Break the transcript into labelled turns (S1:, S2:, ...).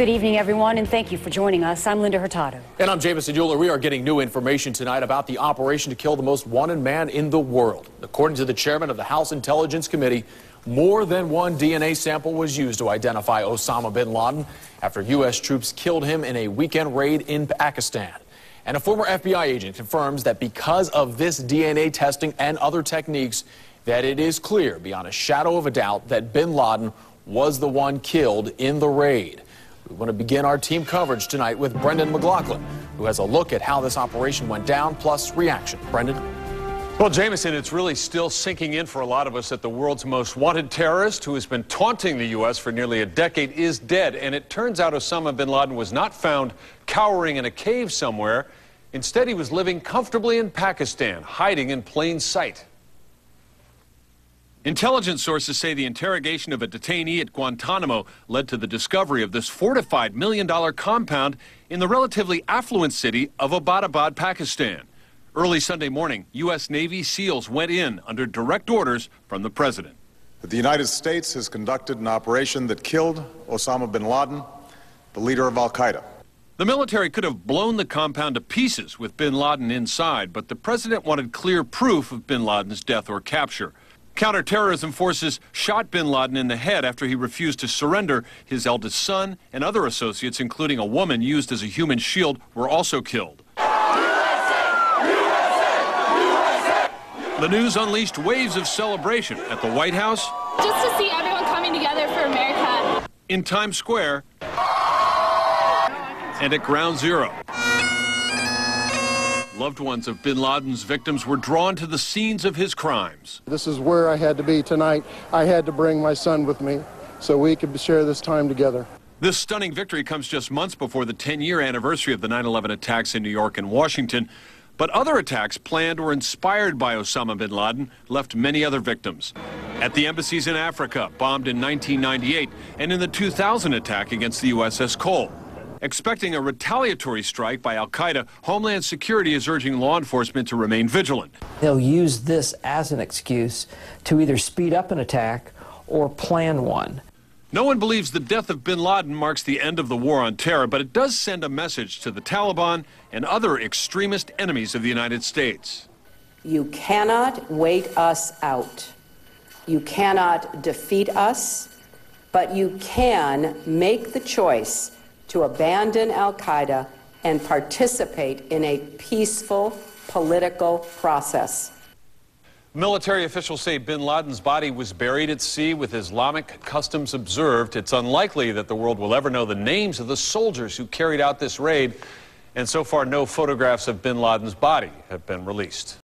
S1: Good evening, everyone, and thank you for joining us. I'm Linda Hurtado.
S2: And I'm Jameson Euler. We are getting new information tonight about the operation to kill the most wanted man in the world. According to the chairman of the House Intelligence Committee, more than one DNA sample was used to identify Osama bin Laden after U.S. troops killed him in a weekend raid in Pakistan. And a former FBI agent confirms that because of this DNA testing and other techniques, that it is clear beyond a shadow of a doubt that bin Laden was the one killed in the raid. We want to begin our team coverage tonight with Brendan McLaughlin, who has a look at how this operation went down, plus reaction. Brendan?
S3: Well, Jameson, it's really still sinking in for a lot of us that the world's most wanted terrorist, who has been taunting the U.S. for nearly a decade, is dead. And it turns out Osama bin Laden was not found cowering in a cave somewhere. Instead, he was living comfortably in Pakistan, hiding in plain sight. Intelligence sources say the interrogation of a detainee at Guantanamo led to the discovery of this fortified $1 million compound in the relatively affluent city of Abbottabad, Pakistan. Early Sunday morning, U.S. Navy SEALs went in under direct orders from the president.
S4: The United States has conducted an operation that killed Osama bin Laden, the leader of al-Qaeda.
S3: The military could have blown the compound to pieces with bin Laden inside, but the president wanted clear proof of bin Laden's death or capture. Counterterrorism forces shot bin Laden in the head after he refused to surrender. His eldest son and other associates, including a woman used as a human shield, were also killed. The news unleashed waves of celebration at the White House,
S5: just to see everyone coming together for America,
S3: in Times Square, and at Ground Zero. Loved ones of bin Laden's victims were drawn to the scenes of his crimes.
S6: This is where I had to be tonight. I had to bring my son with me so we could share this time together.
S3: This stunning victory comes just months before the 10-year anniversary of the 9/11 attacks in New York and Washington. But other attacks planned or inspired by Osama bin Laden left many other victims. At the embassies in Africa, bombed in 1998, and in the 2000 attack against the USS Cole. Expecting a retaliatory strike by al-Qaeda, Homeland Security is urging law enforcement to remain vigilant.
S7: They'll use this as an excuse to either speed up an attack or plan one.
S3: No one believes the death of bin Laden marks the end of the war on terror, but it does send a message to the Taliban and other extremist enemies of the United States.
S8: You cannot wait us out. You cannot defeat us, but you can make the choice to abandon al-Qaeda and participate in a peaceful political process.
S3: Military officials say bin Laden's body was buried at sea with Islamic customs observed. It's unlikely that the world will ever know the names of the soldiers who carried out this raid, and so far no photographs of bin Laden's body have been released.